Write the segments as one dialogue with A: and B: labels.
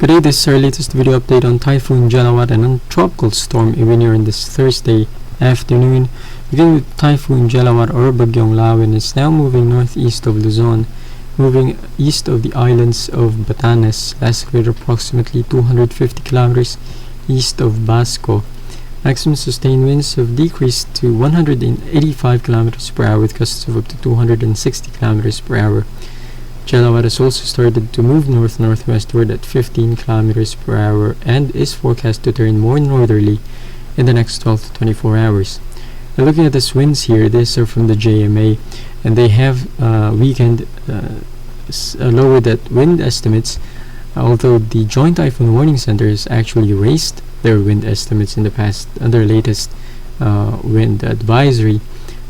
A: Today, this is our latest video update on Typhoon Jelawat and on Tropical Storm Ewiniar on this Thursday afternoon. Beginning with Typhoon Jelawat or Bagyong Lawin is now moving northeast of Luzon, moving east of the islands of Batanes, located approximately 250 kilometers east of Basco. Maximum sustained winds have decreased to 185 kilometers per hour with gusts of up to 260 kilometers per hour. Jelawat has also started to move north-northwestward at 15 kilometers per hour and is forecast to turn more northerly in the next 12 to 24 hours. Now looking at the winds here, these are from the Yaeyema, and they have weakened, lowered that wind estimates, although the Joint Typhoon Warning Center has actually raised their wind estimates in the past, their latest wind advisory.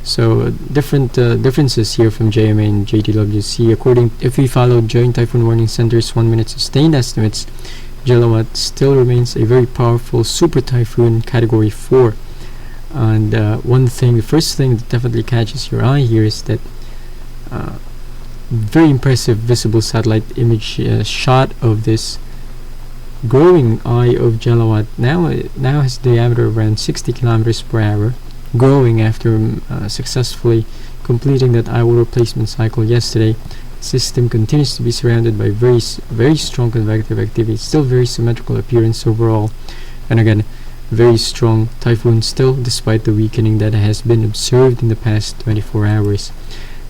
A: So differences here from Yaeyema and JTWC. If we follow Joint Typhoon Warning Center's 1-minute sustained estimates, Jelawat still remains a very powerful super typhoon category 4. And the first thing that definitely catches your eye here is that very impressive visible satellite image shot of this growing eye of Jelawat. Now has a diameter of around 60 kilometers per hour. Growing after successfully completing that eye wall replacement cycle yesterday. The system continues to be surrounded by very strong convective activity, still very symmetrical appearance overall, and again very strong typhoon still despite the weakening that has been observed in the past 24 hours.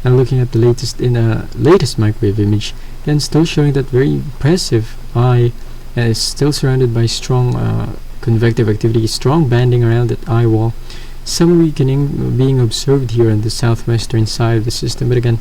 A: Now looking at the latest microwave image, again still showing that very impressive eye, is still surrounded by strong convective activity, strong banding around that eye wall. Some weakening being observed here on the southwestern side of the system, but again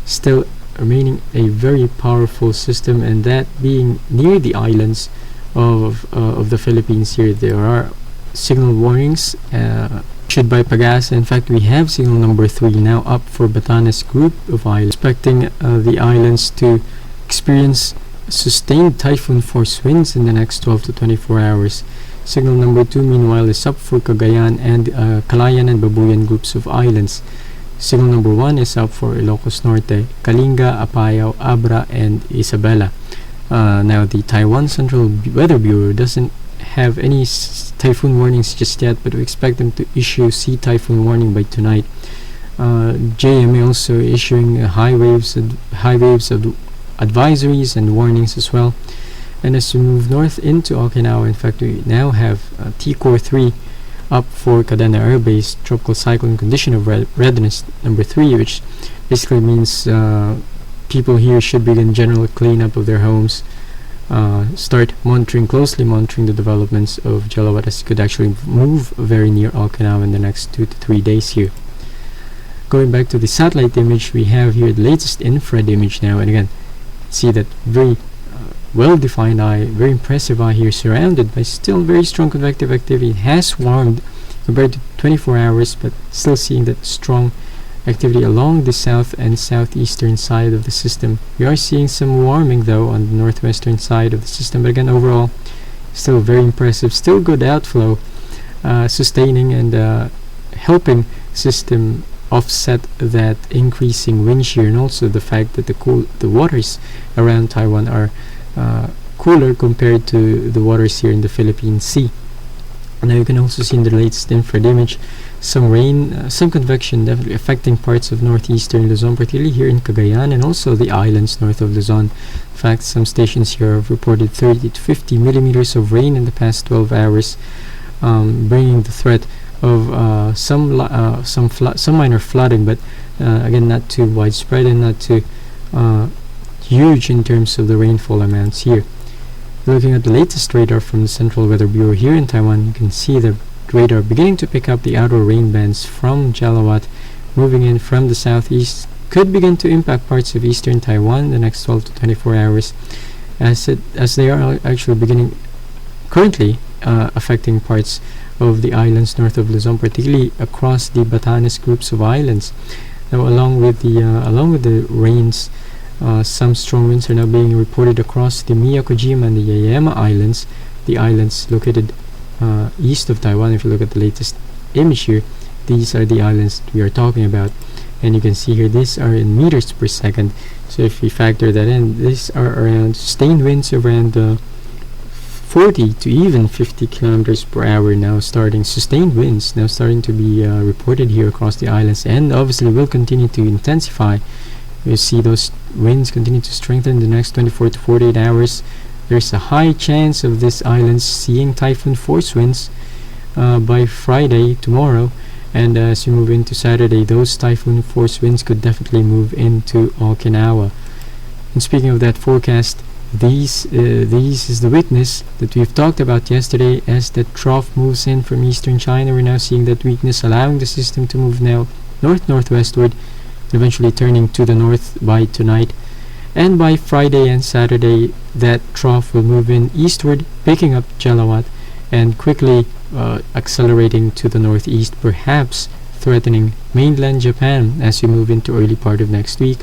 A: still remaining a very powerful system, and that being near the islands of the Philippines here. There are signal warnings issued by Pagasa. In fact, we have signal number 3 now up for Batanes group of islands, expecting the islands to experience sustained typhoon force winds in the next 12 to 24 hours. Signal number 2 meanwhile is up for Cagayan and Calayan and Babuyan groups of islands. Signal number 1 is up for Ilocos Norte, Kalinga, Apayao, Abra and Isabela. Now the Taiwan Central Weather Bureau doesn't have any typhoon warnings just yet, but we expect them to issue sea typhoon warning by tonight. JMA also issuing high waves of advisories and warnings as well. And as we move north into Okinawa, in fact, we now have T-Core 3 up for Cadena Air Base, tropical cyclone condition of readiness number 3, which basically means people here should begin general cleanup of their homes, start closely monitoring the developments of Jelawat, as it could actually move very near Okinawa in the next 2 to 3 days here. Going back to the satellite image, we have here the latest infrared image now, and again, see that very well-defined eye, very impressive eye here, surrounded by still very strong convective activity. It has warmed compared to 24 hours, but still seeing that strong activity along the south and southeastern side of the system. We are seeing some warming though on the northwestern side of the system, but again overall still very impressive, still good outflow, sustaining and helping system offset that increasing wind shear, and also the fact that the waters around Taiwan are cooler compared to the waters here in the Philippine Sea. Now you can also see in the latest infrared image some rain, some convection definitely affecting parts of northeastern Luzon, particularly here in Cagayan and also the islands north of Luzon. In fact, some stations here have reported 30 to 50 millimeters of rain in the past 12 hours, bringing the threat of some minor flooding, but again not too widespread and not too huge in terms of the rainfall amounts here. Looking at the latest radar from the Central Weather Bureau here in Taiwan, you can see the radar beginning to pick up the outer rain bands from Jelawat, moving in from the southeast, could begin to impact parts of eastern Taiwan in the next 12 to 24 hours, as they are actually beginning currently affecting parts of the islands north of Luzon, particularly across the Batanes groups of islands. Now, along with the rains, some strong winds are now being reported across the Miyakojima and the Yaeyema Islands, the islands located east of Taiwan. If you look at the latest image here, these are the islands that we are talking about, and you can see here these are in meters per second. So if we factor that in, these are around sustained winds around 40 to even 50 kilometers per hour now, starting sustained winds now starting to be reported here across the islands, and obviously will continue to intensify. We'll see those winds continue to strengthen in the next 24 to 48 hours. There's a high chance of this island seeing typhoon force winds by Friday, tomorrow, and as you move into Saturday, those typhoon force winds could definitely move into Okinawa. And speaking of that forecast, these is the witness that we've talked about yesterday. As the trough moves in from eastern China, we're now seeing that weakness, allowing the system to move now northwestward, eventually turning to the north by tonight. And by Friday and Saturday, that trough will move in eastward, picking up Jelawat, and quickly accelerating to the northeast, perhaps threatening mainland Japan as we move into early part of next week.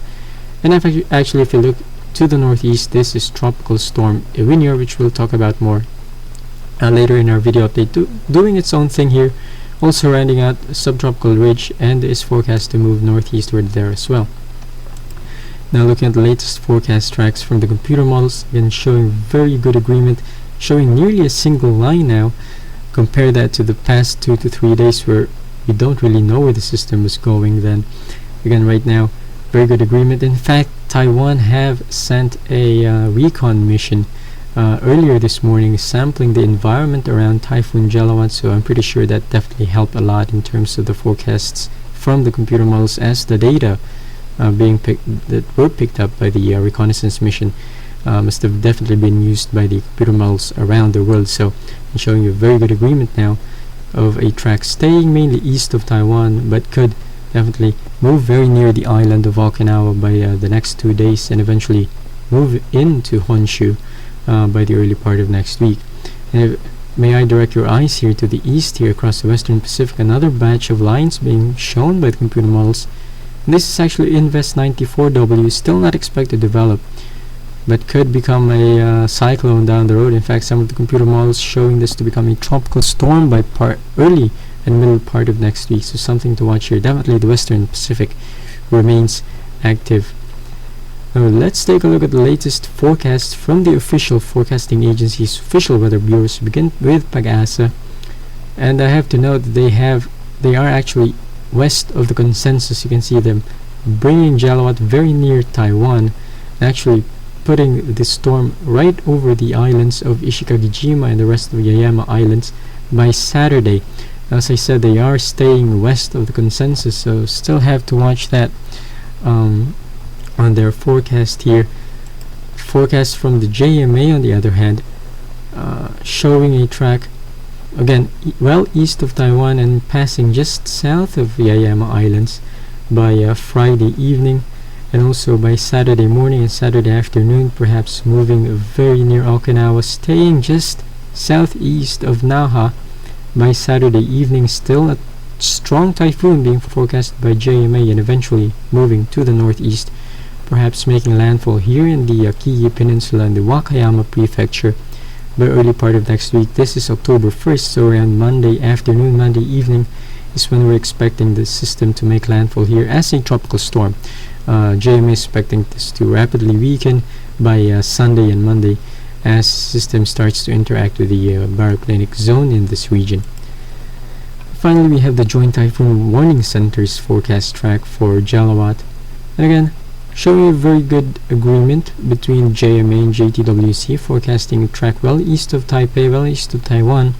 A: And actually, if you look to the northeast, this is tropical storm Ewiniar, which we'll talk about more later in our video update, doing its own thing here, also rounding out a subtropical ridge, and is forecast to move northeastward there as well. Now looking at the latest forecast tracks from the computer models, again showing very good agreement, showing nearly a single line now. Compare that to the past 2 to 3 days where we don't really know where the system was going. Then again, right now, very good agreement. In fact, Taiwan have sent a recon mission earlier this morning, sampling the environment around Typhoon Jelawat, so I'm pretty sure that definitely helped a lot in terms of the forecasts from the computer models, as the data that were picked up by the reconnaissance mission must have definitely been used by the computer models around the world. So I'm showing you a very good agreement now of a track staying mainly east of Taiwan, but could definitely move very near the island of Okinawa by the next 2 days, and eventually move into Honshu by the early part of next week. And may I direct your eyes here to the east, here across the western Pacific, another batch of lines being shown by the computer models. And this is actually Invest 94W, still not expected to develop, but could become a cyclone down the road. In fact, some of the computer models showing this to become a tropical storm by early and middle part of next week, so something to watch here. Definitely the western Pacific remains active. Now let's take a look at the latest forecast from the official forecasting agencies, official weather bureaus. Begin with Pag-asa, and I have to note that they are actually west of the consensus. You can see them bringing Jelawat very near Taiwan, actually putting the storm right over the islands of Ishigaki and the rest of Yaeyema Islands by Saturday. As I said, they are staying west of the consensus, so still have to watch that on their forecast here. Forecast from the JMA, on the other hand, showing a track again well east of Taiwan and passing just south of Yaeyema Islands by Friday evening, and also by Saturday morning and Saturday afternoon, perhaps moving very near Okinawa, staying just southeast of Naha by Saturday evening. Still a strong typhoon being forecast by JMA, and eventually moving to the northeast, perhaps making landfall here in the Kii Peninsula in the Wakayama Prefecture by early part of next week. This is October 1st, so around Monday afternoon, Monday evening is when we're expecting the system to make landfall here as a tropical storm. JMA is expecting this to rapidly weaken by Sunday and Monday as the system starts to interact with the baroclinic zone in this region. Finally, we have the Joint Typhoon Warning Center's forecast track for Jelawat, and again showing a very good agreement between JMA and JTWC, forecasting a track well east of Taipei, well east of Taiwan.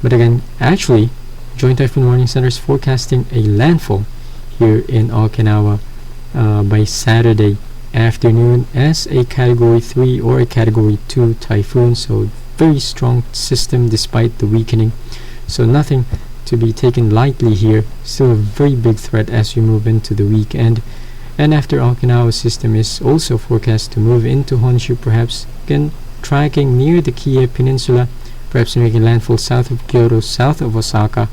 A: But again, actually, Joint Typhoon Warning Center is forecasting a landfall here in Okinawa by Saturday afternoon as a Category 3 or a Category 2 typhoon, so very strong system despite the weakening, so nothing to be taken lightly here. Still a very big threat as we move into the weekend. And after Okinawa, system is also forecast to move into Honshu, perhaps again tracking near the Kii Peninsula, perhaps making landfall south of Kyoto, south of Osaka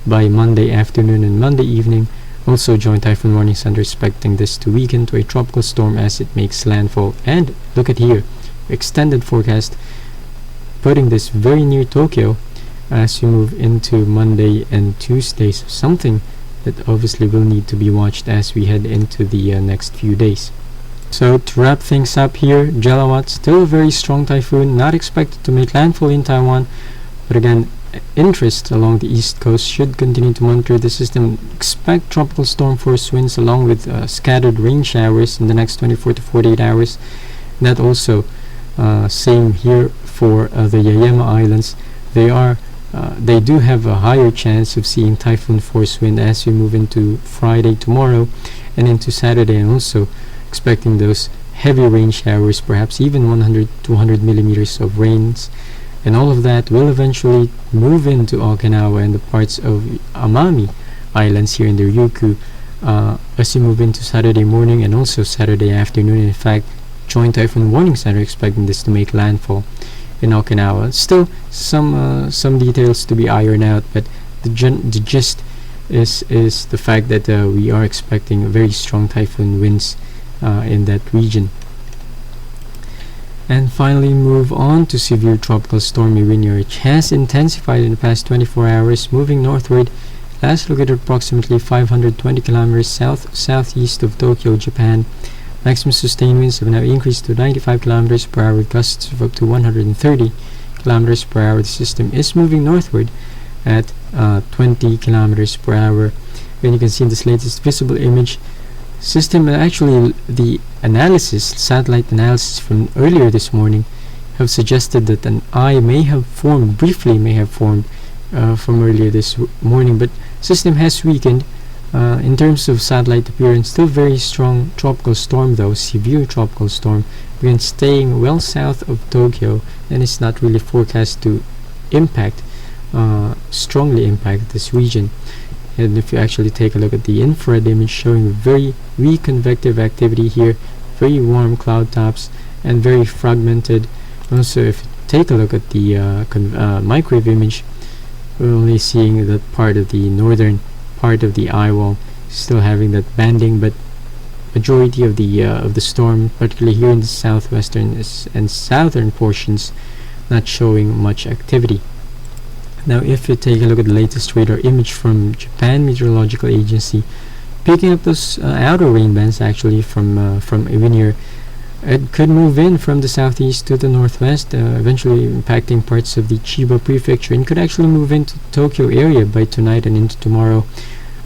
A: by Monday afternoon and Monday evening. Also, Joint Typhoon Warning Center expecting this to weaken to a tropical storm as it makes landfall. And look at here, extended forecast putting this very near Tokyo as you move into Monday and Tuesday, so something that obviously will need to be watched as we head into the next few days. So to wrap things up here, Jelawat, still a very strong typhoon, not expected to make landfall in Taiwan, but again, interest along the east coast should continue to monitor the system. Expect tropical storm force winds along with scattered rain showers in the next 24 to 48 hours. And that also same here for the Yaeyema Islands. They do have a higher chance of seeing typhoon force wind as we move into Friday tomorrow and into Saturday, and also expecting those heavy rain showers, perhaps even 100 to 200 millimeters of rains. And all of that will eventually move into Okinawa and the parts of Amami Islands here in the Ryukyu as you move into Saturday morning and also Saturday afternoon. In fact, Joint Typhoon Warning Center expecting this to make landfall in Okinawa. Still, some details to be ironed out, but the gist is the fact that we are expecting very strong typhoon winds in that region. And finally, move on to severe tropical storm Ewiniar, which has intensified in the past 24 hours, moving northward. Last located approximately 520 kilometers southeast of Tokyo, Japan. Maximum sustained winds have now increased to 95 kilometers per hour with gusts of up to 130 kilometers per hour. The system is moving northward at 20 kilometers per hour. And you can see in this latest visible image, system actually the satellite analysis from earlier this morning have suggested that an eye briefly may have formed from earlier this morning, but system has weakened in terms of satellite appearance. Still very strong tropical storm though, severe tropical storm, again staying well south of Tokyo, and it's not really forecast to strongly impact this region. And if you actually take a look at the infrared image, showing very weak convective activity here, very warm cloud tops and very fragmented. Also, if you take a look at the microwave image, we're only seeing that part of the northern part of the eye wall still having that banding, but majority of the storm, particularly here in the southwestern and southern portions, not showing much activity. Now, if you take a look at the latest radar image from Japan Meteorological Agency, picking up those outer rain bands actually from Ewiniar, it could move in from the southeast to the northwest, eventually impacting parts of the Chiba prefecture, and could actually move into the Tokyo area by tonight and into tomorrow.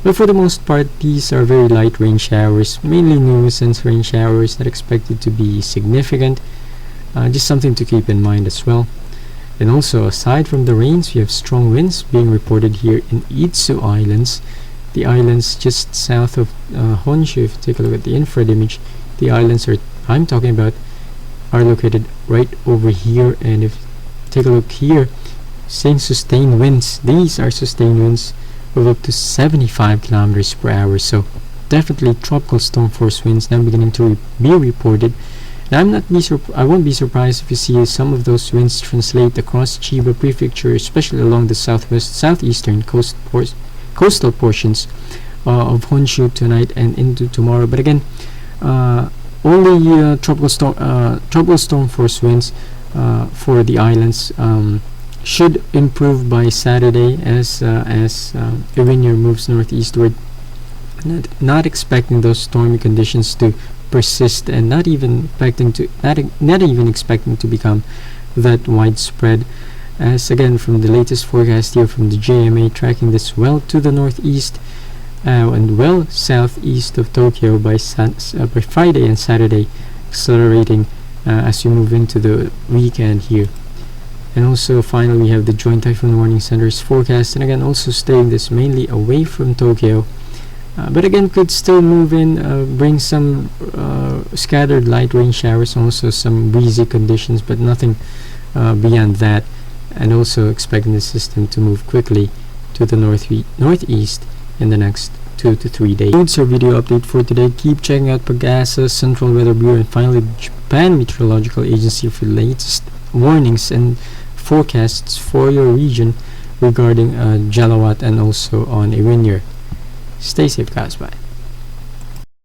A: But for the most part, these are very light rain showers, mainly nuisance rain showers, not expected to be significant. Just something to keep in mind as well. And also, aside from the rains, we have strong winds being reported here in Itsu Islands, the islands just south of Honshu. If you take a look at the infrared image, the islands I'm talking about are located right over here. And if you take a look here, seeing sustained winds, these are sustained winds of up to 75 kilometers per hour. So definitely tropical storm force winds now beginning to be reported. And I won't be surprised if you see some of those winds translate across Chiba prefecture, especially along the southeastern coastal portions of Honshu tonight and into tomorrow. But again, only tropical storm force winds for the islands should improve by Saturday as Ewiniar moves northeastward. Not expecting those stormy conditions to persist, and not even expecting to become that widespread, as again from the latest forecast here from the JMA, tracking this well to the northeast and well southeast of Tokyo by Friday and Saturday, accelerating as you move into the weekend here. And also finally we have the Joint Typhoon Warning Center's forecast, and again also staying this mainly away from Tokyo, but again could still move in, bring some scattered light rain showers, also some breezy conditions, but nothing beyond that. And also expecting the system to move quickly to the northeast in the next 2 to 3 days. That's our video update for today. Keep checking out Pagasa, Central Weather Bureau, and finally the Japan Meteorological Agency for the latest warnings and forecasts for your region regarding Jelawat and also on Ewiniar. Stay safe, guys. Bye.